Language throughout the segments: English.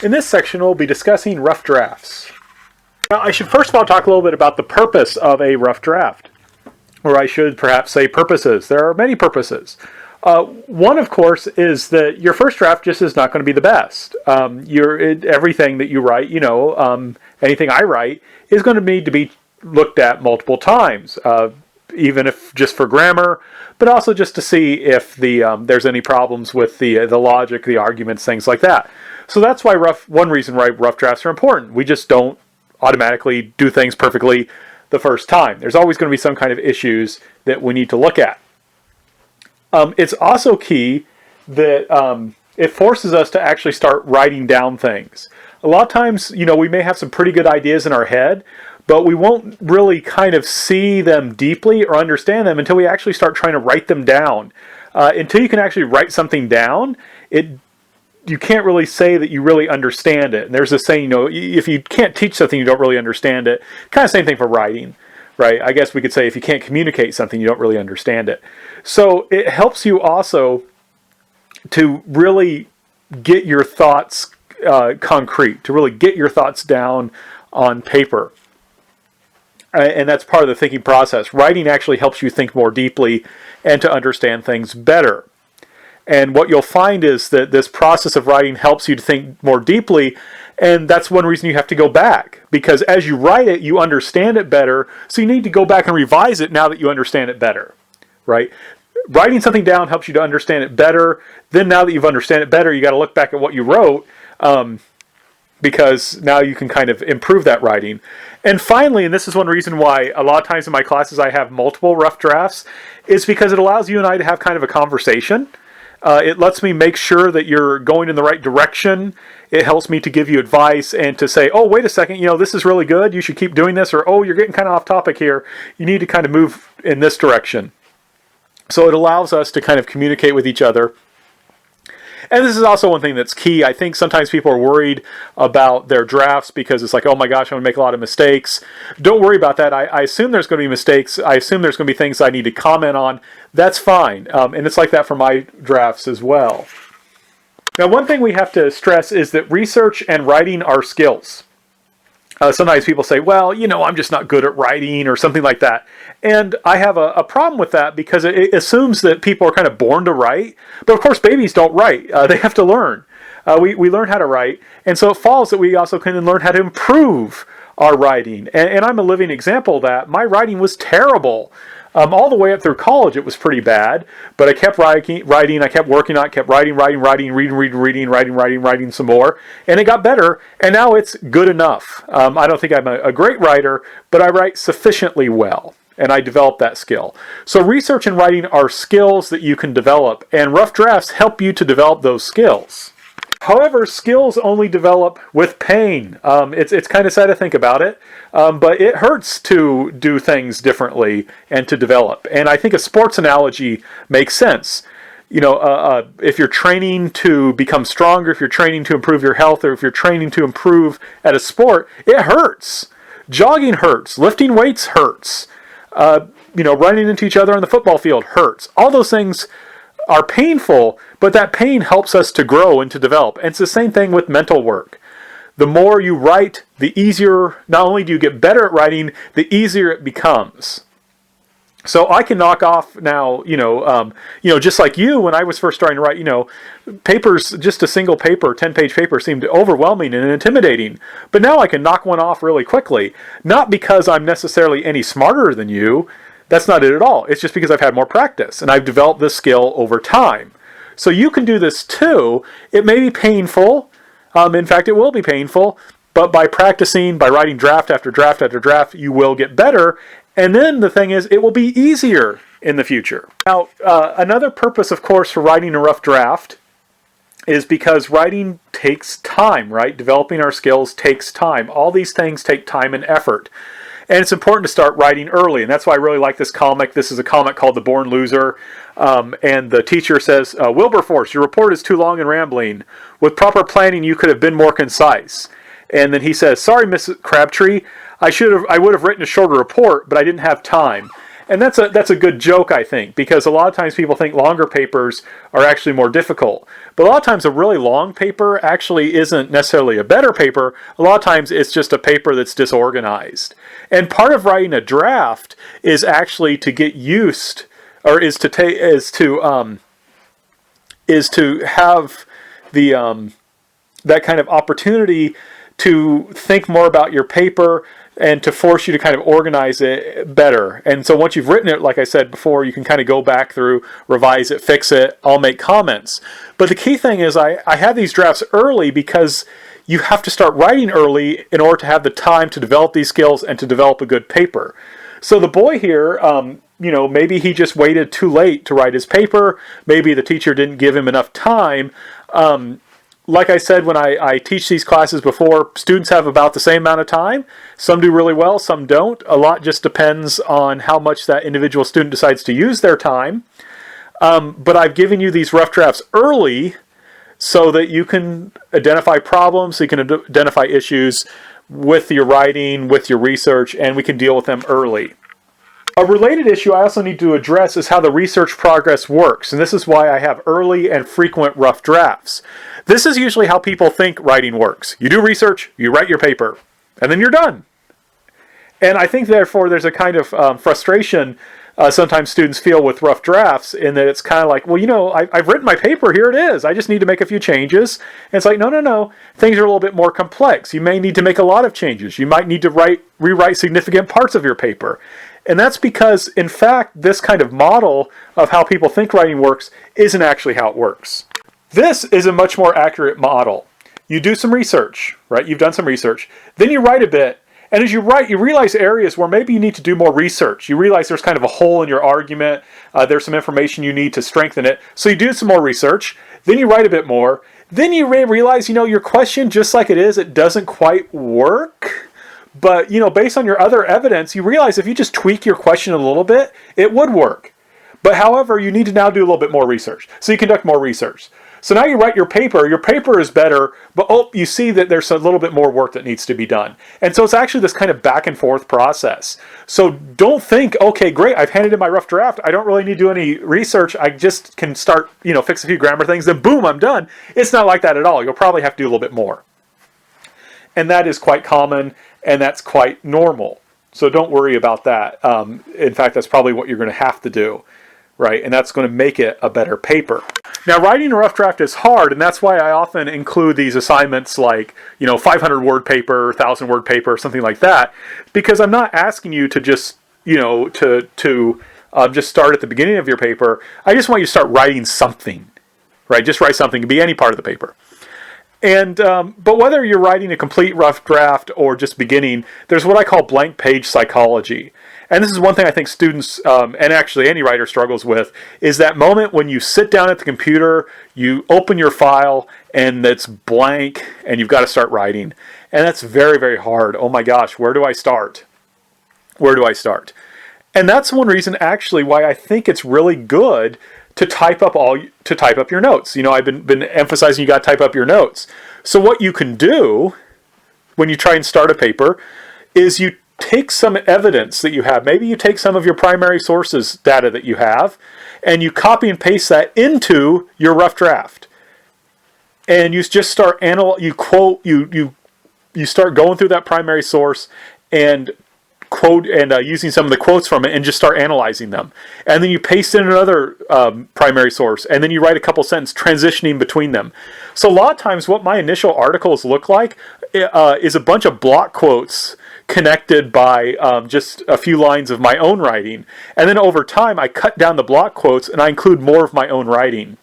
In this section, we'll be discussing rough drafts. Now, I should first of all talk a little bit about the purpose of a rough draft. Or I should perhaps say purposes. There are many purposes. One, of course, is that your first draft just is not going to be the best. Everything that you write, anything I write, is going to need to be looked at multiple times, even if just for grammar, but also just to see if there's any problems with the logic, the arguments, things like that. So that's why one reason why rough drafts are important. We just don't automatically do things perfectly the first time. There's always going to be some kind of issues that we need to look at. It's also key that it forces us to actually start writing down things. A lot of times, we may have some pretty good ideas in our head, but we won't really kind of see them deeply or understand them until we actually start trying to write them down. Until you can actually write something down, you can't really say that you really understand it. And there's this saying, if you can't teach something, you don't really understand it. Kind of same thing for writing, right? I guess we could say if you can't communicate something, you don't really understand it. So it helps you also to really get your thoughts concrete, to really get your thoughts down on paper. And that's part of the thinking process. Writing actually helps you think more deeply and to understand things better. And what you'll find is that this process of writing helps you to think more deeply, and that's one reason you have to go back. Because as you write it, you understand it better, so you need to go back and revise it now that you understand it better, right? Writing something down helps you to understand it better. Then now that you've understand it better, you got to look back at what you wrote, because now you can kind of improve that writing. And finally, and this is one reason why a lot of times in my classes I have multiple rough drafts, is because it allows you and I to have kind of a conversation. It lets me make sure that you're going in the right direction. It helps me to give you advice and to say, oh, wait a second, this is really good. You should keep doing this. Or, oh, you're getting kind of off topic here. You need to kind of move in this direction. So it allows us to kind of communicate with each other. And this is also one thing that's key. I think sometimes people are worried about their drafts because it's like, oh my gosh, I'm going to make a lot of mistakes. Don't worry about that. I assume there's going to be mistakes. I assume there's going to be things I need to comment on. That's fine. And it's like that for my drafts as well. Now, one thing we have to stress is that research and writing are skills. Sometimes people say, well, I'm just not good at writing or something like that. And I have a problem with that because it assumes that people are kind of born to write. But of course, babies don't write. They have to learn. We learn how to write. And so it follows that we also can learn how to improve our writing. And I'm a living example of that. My writing was terrible. All the way up through college, it was pretty bad. But I kept writing, I kept working on it, kept writing, writing some more. And it got better, and now it's good enough. I don't think I'm a great writer, but I write sufficiently well, and I developed that skill. So research and writing are skills that you can develop, and rough drafts help you to develop those skills. However, skills only develop with pain. It's kind of sad to think about it, but it hurts to do things differently and to develop. And I think a sports analogy makes sense. If you're training to become stronger, if you're training to improve your health, or if you're training to improve at a sport, it hurts. Jogging hurts. Lifting weights hurts. Running into each other on the football field hurts. All those things are painful, but that pain helps us to grow and to develop. And it's the same thing with mental work. The more you write, the easier, not only do you get better at writing, the easier it becomes. So I can knock off now, just like you, when I was first starting to write, papers, just a single paper, 10-page paper seemed overwhelming and intimidating. But now I can knock one off really quickly. Not because I'm necessarily any smarter than you. That's not it at all. It's just because I've had more practice and I've developed this skill over time. So you can do this too. It may be painful. In fact, it will be painful. But by practicing, by writing draft after draft after draft, you will get better. And then the thing is, it will be easier in the future. Now, another purpose, of course, for writing a rough draft is because writing takes time, right? Developing our skills takes time. All these things take time and effort. And it's important to start writing early. And that's why I really like this comic. This is a comic called The Born Loser. And the teacher says, Wilberforce, your report is too long and rambling. With proper planning, you could have been more concise. And then he says, sorry, Mrs. Crabtree, I would have written a shorter report, but I didn't have time. And that's a good joke, I think, because a lot of times people think longer papers are actually more difficult. But a lot of times a really long paper actually isn't necessarily a better paper. A lot of times it's just a paper that's disorganized. And part of writing a draft is actually to get used, or is to have the that kind of opportunity to think more about your paper and to force you to kind of organize it better. And so once you've written it, like I said before, you can kind of go back through, revise it, fix it, I'll make comments. But the key thing is I have these drafts early because you have to start writing early in order to have the time to develop these skills and to develop a good paper. So the boy here, maybe he just waited too late to write his paper. Maybe the teacher didn't give him enough time. Like I said, when I teach these classes before, students have about the same amount of time. Some do really well, some don't. A lot just depends on how much that individual student decides to use their time. But I've given you these rough drafts early so that you can identify problems, so you can identify issues with your writing, with your research, and we can deal with them early. A related issue I also need to address is how the research progress works, and this is why I have early and frequent rough drafts. This is usually how people think writing works. You do research, you write your paper, and then you're done. And I think therefore there's a kind of frustration sometimes students feel with rough drafts, in that it's kind of like, well, I've written my paper, here it is, I just need to make a few changes. And it's like, no, things are a little bit more complex. You may need to make a lot of changes. You might need to rewrite significant parts of your paper. And that's because, in fact, this kind of model of how people think writing works isn't actually how it works. This is a much more accurate model. You do some research, right? You've done some research. Then you write a bit. And as you write, you realize areas where maybe you need to do more research. You realize there's kind of a hole in your argument. There's some information you need to strengthen it. So you do some more research. Then you write a bit more. Then you realize, your question, just like it is, it doesn't quite work. But, based on your other evidence, you realize if you just tweak your question a little bit, it would work. But however, you need to now do a little bit more research. So you conduct more research. So now you write your paper is better, but you see that there's a little bit more work that needs to be done. And so it's actually this kind of back and forth process. So don't think, okay, great, I've handed in my rough draft, I don't really need to do any research, I just can start, fix a few grammar things, then boom, I'm done. It's not like that at all. You'll probably have to do a little bit more. And that is quite common, and that's quite normal. So don't worry about that. In fact, that's probably what you're going to have to do, right? And that's going to make it a better paper. Now, writing a rough draft is hard, and that's why I often include these assignments like, 500-word paper, 1,000-word paper, something like that, because I'm not asking you to just, just start at the beginning of your paper. I just want you to start writing something, right? Just write something. It can be any part of the paper. And but whether you're writing a complete rough draft or just beginning, there's what I call blank page psychology. And this is one thing I think students, and actually any writer struggles with, is that moment when you sit down at the computer, you open your file, and it's blank, and you've got to start writing. And that's very, very hard. Oh my gosh, where do I start? Where do I start? And that's one reason, actually, why I think it's really good to type up your notes. I've been emphasizing you got to type up your notes. So what you can do when you try and start a paper is you take some evidence that you have. Maybe you take some of your primary sources data that you have, and you copy and paste that into your rough draft. And you just start you start going through that primary source and using some of the quotes from it, and just start analyzing them. And then you paste in another primary source, and then you write a couple sentences transitioning between them. So a lot of times what my initial articles look like is a bunch of block quotes connected by just a few lines of my own writing. And then over time I cut down the block quotes and I include more of my own writing.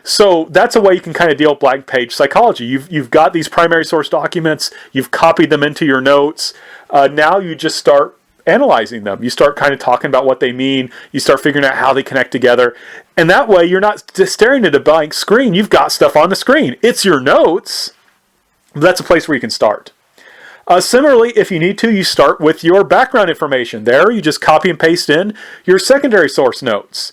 So that's a way you can kind of deal with blank page psychology. You've got these primary source documents, you've copied them into your notes. Now you just start analyzing them. You start kind of talking about what they mean. You start figuring out how they connect together. And that way you're not just staring at a blank screen. You've got stuff on the screen. It's your notes. But that's a place where you can start. Similarly, if you need to, you start with your background information. There, you just copy and paste in your secondary source notes.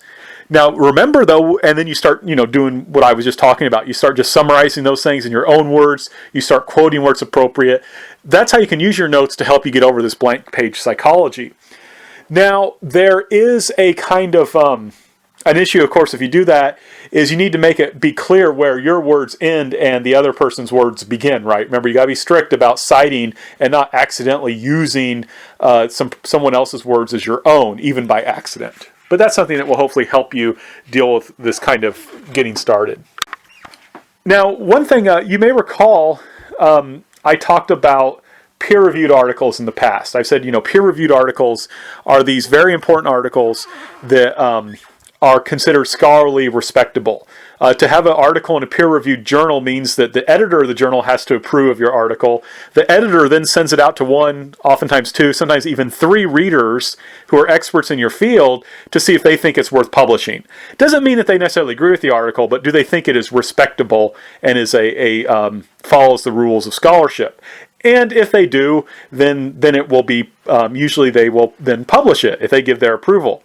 Now, remember though, and then you start, doing what I was just talking about. You start just summarizing those things in your own words. You start quoting where it's appropriate. That's how you can use your notes to help you get over this blank page psychology. Now, there is a kind of an issue, of course, if you do that, is you need to make it be clear where your words end and the other person's words begin, right? Remember, you got to be strict about citing and not accidentally using someone else's words as your own, even by accident. But that's something that will hopefully help you deal with this kind of getting started. Now, one thing you may recall, I talked about peer-reviewed articles in the past. I've said, peer-reviewed articles are these very important articles that are considered scholarly respectable. To have an article in a peer-reviewed journal means that the editor of the journal has to approve of your article. The editor then sends it out to one, oftentimes two, sometimes even three readers who are experts in your field to see if they think it's worth publishing. It doesn't mean that they necessarily agree with the article, but do they think it is respectable and is follows the rules of scholarship? And if they do, then it will be, usually they will then publish it if they give their approval.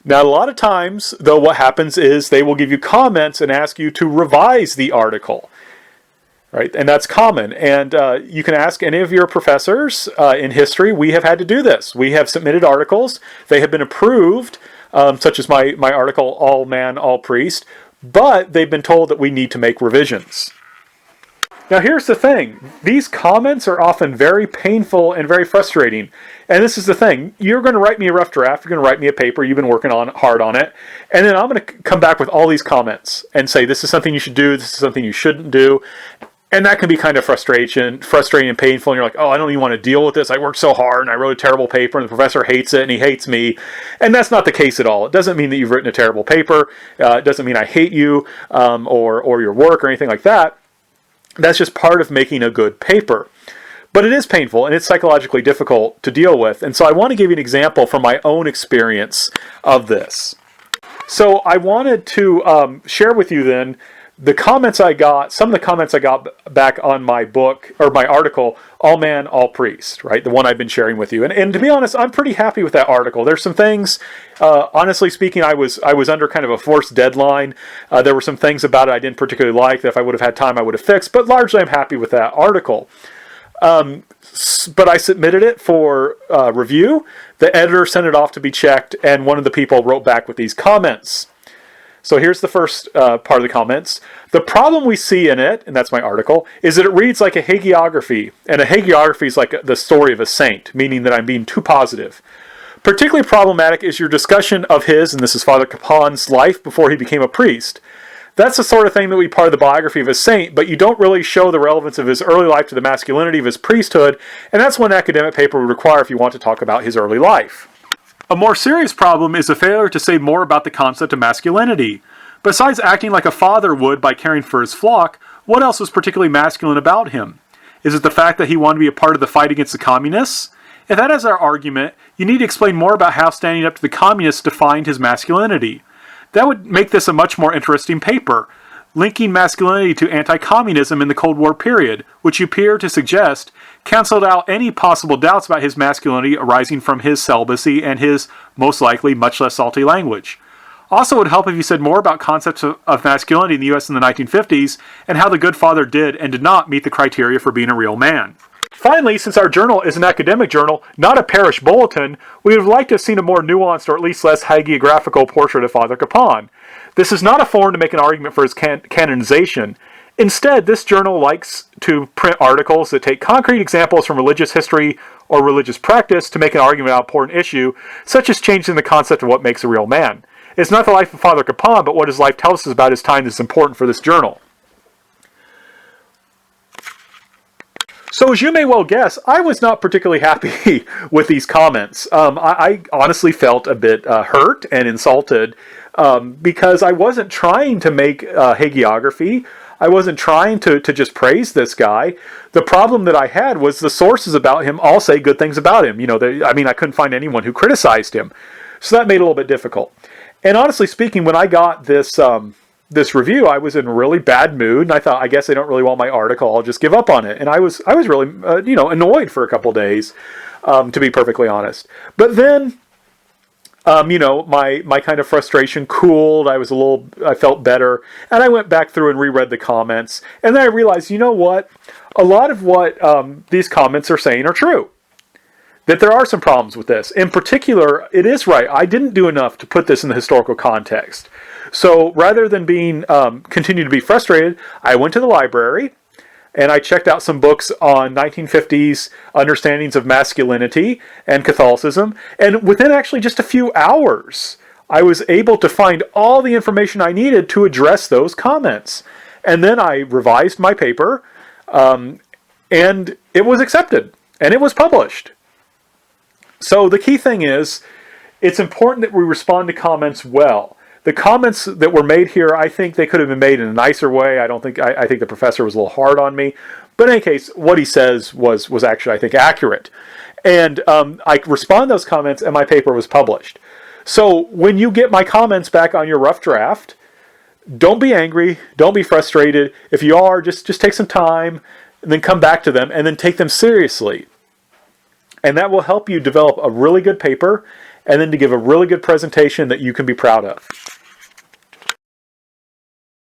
Now, a lot of times, though, what happens is they will give you comments and ask you to revise the article, right? And that's common. And you can ask any of your professors in history. We have had to do this. We have submitted articles. They have been approved, such as my article, All Man, All Priest, but they've been told that we need to make revisions. Now, here's the thing. These comments are often very painful and very frustrating. And this is the thing. You're going to write me a rough draft. You're going to write me a paper. You've been working hard on it. And then I'm going to come back with all these comments and say, this is something you should do. This is something you shouldn't do. And that can be kind of frustrating and painful. And you're like, oh, I don't even want to deal with this. I worked so hard and I wrote a terrible paper and the professor hates it and he hates me. And that's not the case at all. It doesn't mean that you've written a terrible paper. It doesn't mean I hate you or your work or anything like that. That's just part of making a good paper. But it is painful and it's psychologically difficult to deal with. And so I want to give you an example from my own experience of this. So I wanted to share with you then the comments I got, some of the comments I got back on my book, or my article, All Man, All Priest, right? The one I've been sharing with you. And to be honest, I'm pretty happy with that article. There's some things, honestly speaking, I was under kind of a forced deadline. There were some things about it I didn't particularly like that if I would have had time I would have fixed, but largely I'm happy with that article. But I submitted it for review. The editor sent it off to be checked, and one of the people wrote back with these comments. So here's the first part of the comments. The problem we see in it, and that's my article, is that it reads like a hagiography. And a hagiography is like the story of a saint, meaning that I'm being too positive. Particularly problematic is your discussion of his, and this is Father Capon's life before he became a priest. That's the sort of thing that would be part of the biography of a saint, but you don't really show the relevance of his early life to the masculinity of his priesthood, and that's what an academic paper would require if you want to talk about his early life. A more serious problem is a failure to say more about the concept of masculinity. Besides acting like a father would by caring for his flock, what else was particularly masculine about him? Is it the fact that he wanted to be a part of the fight against the communists? If that is our argument, you need to explain more about how standing up to the communists defined his masculinity. That would make this a much more interesting paper, linking masculinity to anti-communism in the Cold War period, which you appear to suggest canceled out any possible doubts about his masculinity arising from his celibacy and his, most likely, much less salty language. Also, it would help if you said more about concepts of masculinity in the U.S. in the 1950s and how the good father did and did not meet the criteria for being a real man. Finally, since our journal is an academic journal, not a parish bulletin, we would have liked to have seen a more nuanced or at least less hagiographical portrait of Father Capon. This is not a forum to make an argument for his canonization. Instead, this journal likes to print articles that take concrete examples from religious history or religious practice to make an argument about an important issue, such as changing the concept of what makes a real man. It's not the life of Father Capon, but what his life tells us about his time that's important for this journal. So as you may well guess, I was not particularly happy with these comments. I honestly felt a bit hurt and insulted because I wasn't trying to make hagiography. I wasn't trying to just praise this guy. The problem that I had was the sources about him all say good things about him. I couldn't find anyone who criticized him. So that made it a little bit difficult. And honestly speaking, when I got this review, I was in a really bad mood, and I thought, I guess they don't really want my article. I'll just give up on it. And I was really, annoyed for a couple days, to be perfectly honest. But then, my kind of frustration cooled. I felt better, and I went back through and reread the comments, and then I realized, you know what? A lot of what these comments are saying are true. that there are some problems with this. In particular, it is right, I didn't do enough to put this in the historical context. So rather than being continue to be frustrated, I went to the library and I checked out some books on 1950s understandings of masculinity and Catholicism. And within actually just a few hours, I was able to find all the information I needed to address those comments. And then I revised my paper, and it was accepted, and it was published. So the key thing is, it's important that we respond to comments well. The comments that were made here, I think they could have been made in a nicer way. I think the professor was a little hard on me. But in any case, what he says was actually, I think, accurate. And I responded to those comments, and my paper was published. So when you get my comments back on your rough draft, don't be angry, don't be frustrated. If you are, just take some time, and then come back to them, and then take them seriously. And that will help you develop a really good paper, and then to give a really good presentation that you can be proud of.